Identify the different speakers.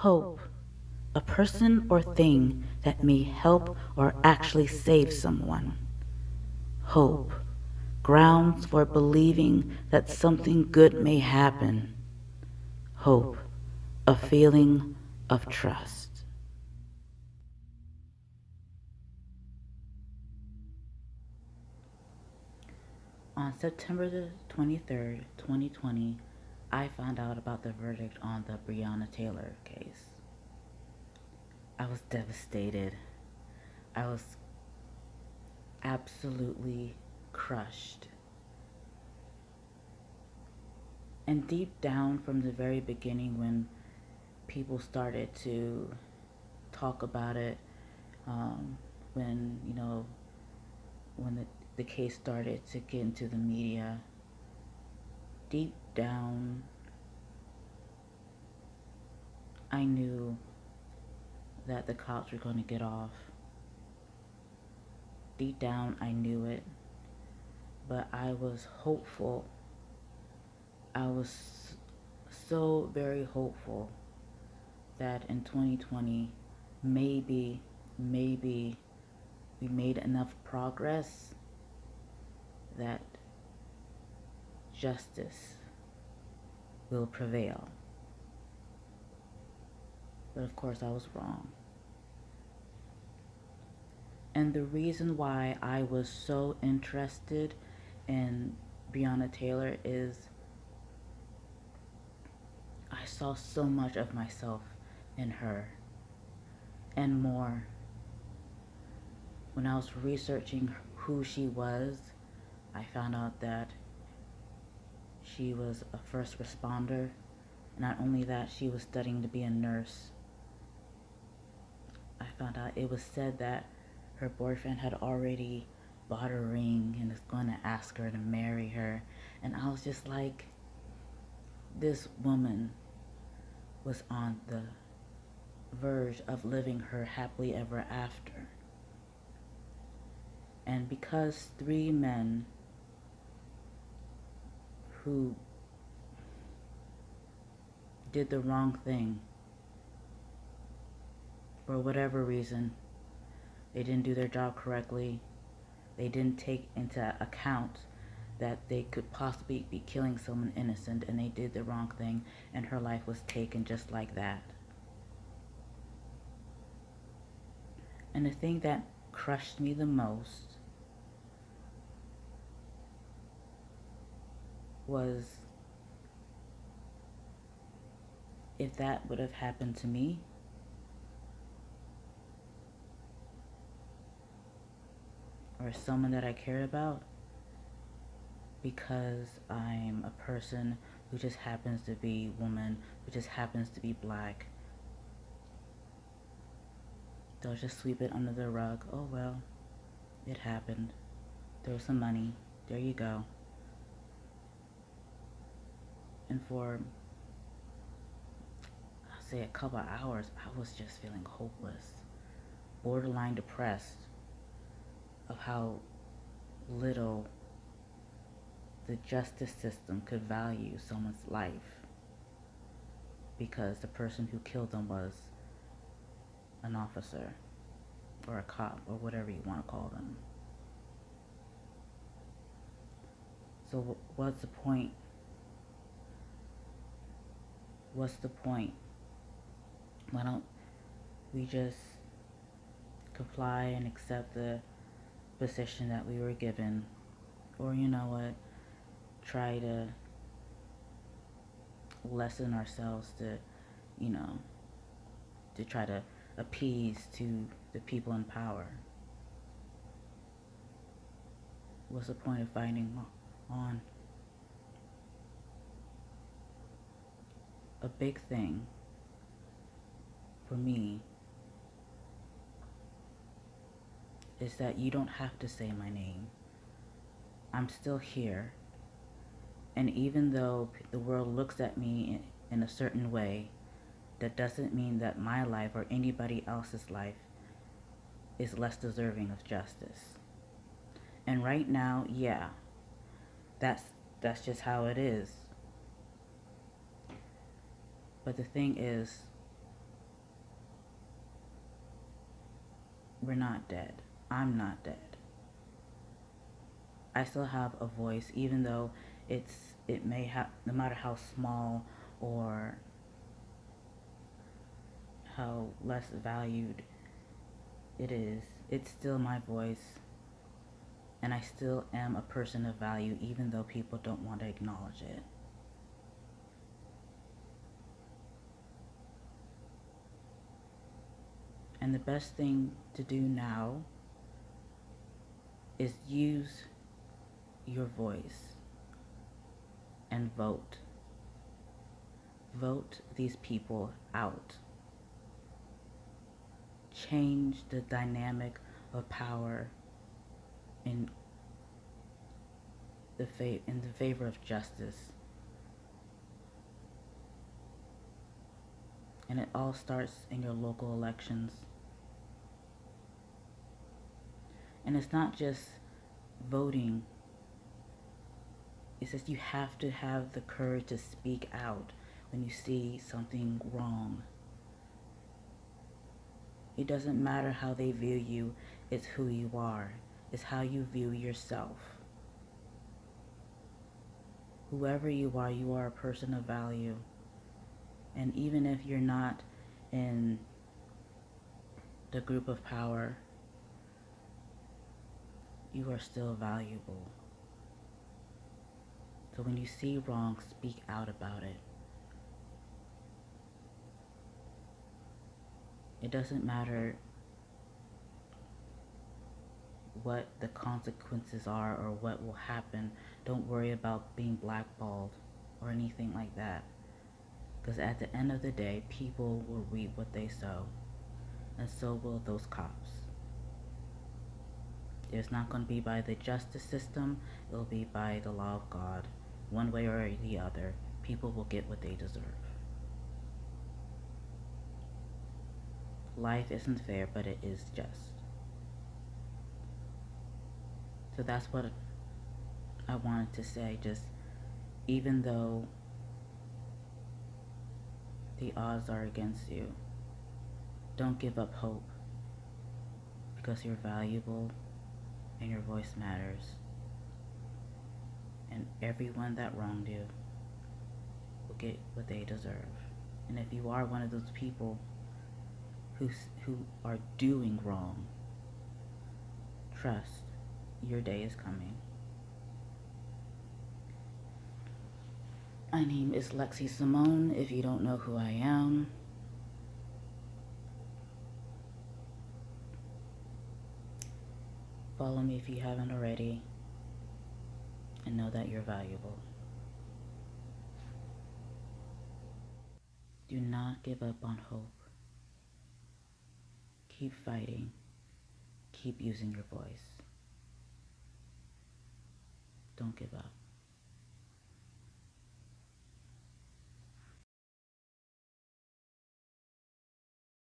Speaker 1: Hope, a person or thing that may help or actually save someone. Hope, grounds for believing that something good may happen. Hope, a feeling of trust. On September the 23rd, 2020, I found out about the verdict on the Breonna Taylor case. I was devastated. I was absolutely crushed. And deep down from the very beginning, when people started to talk about it, um, when, when the case started to get into the media, deep down, I knew that the cops were going to get off. Deep down, I knew it, but I was hopeful. I was so very hopeful that in 2020, maybe we made enough progress that justice will prevail. But of course, I was wrong. And the reason why I was so interested in Breonna Taylor is I saw so much of myself in her and more. When I was researching who she was, I found out that she was a first responder. Not only that, she was studying to be a nurse. I found out it was said that her boyfriend had already bought a ring and is going to ask her to marry her. And I was just like, this woman was on the verge of living her happily ever after. And because three men who did the wrong thing, for whatever reason, they didn't do their job correctly, they didn't take into account that they could possibly be killing someone innocent, and they did the wrong thing, and her life was taken just like that. And the thing that crushed me the most was if that would have happened to me, or someone that I cared about, because I'm a person who just happens to be woman, who just happens to be black, they'll just sweep it under the rug. Oh well, it happened. There was some money. There you go. And for, I'll say, a couple of hours, I was just feeling hopeless, borderline depressed of how little the justice system could value someone's life because the person who killed them was an officer or a cop or whatever you want to call them. So what's the point? What's the point? Why don't we just comply and accept the position that we were given? Or you know what? Try to lessen ourselves to, to try to appease to the people in power. What's the point of fighting on? A big thing for me is that you don't have to say my name. I'm still here. And even though the world looks at me in a certain way, that doesn't mean that my life or anybody else's life is less deserving of justice. And right now, yeah, that's just how it is. But the thing is, we're not dead. I'm not dead. I still have a voice, even though it may have, no matter how small or how less valued it is, it's still my voice, and I still am a person of value, even though people don't want to acknowledge it. And the best thing to do now is use your voice and vote. Vote these people out. Change the dynamic of power in in the favor of justice. And it all starts in your local elections. And it's not just voting. It's just you have to have the courage to speak out when you see something wrong. It doesn't matter how they view you, it's who you are. It's how you view yourself. Whoever you are a person of value. And even if you're not in the group of power, you are still valuable. So when you see wrong, speak out about it. It doesn't matter what the consequences are or what will happen. Don't worry about being blackballed or anything like that. Because at the end of the day, people will reap what they sow. And so will those cops. It's not going to be by the justice system. It will be by the law of God. One way or the other, people will get what they deserve. Life isn't fair, but it is just. So that's what I wanted to say. Just even though the odds are against you, don't give up hope, because you're valuable and your voice matters. And everyone that wronged you will get what they deserve. And if you are one of those people who are doing wrong, trust, your day is coming. My name is Lexi Simone, if you don't know who I am. Follow me if you haven't already, and know that you're valuable. Do not give up on hope. Keep fighting. Keep using your voice. Don't give up.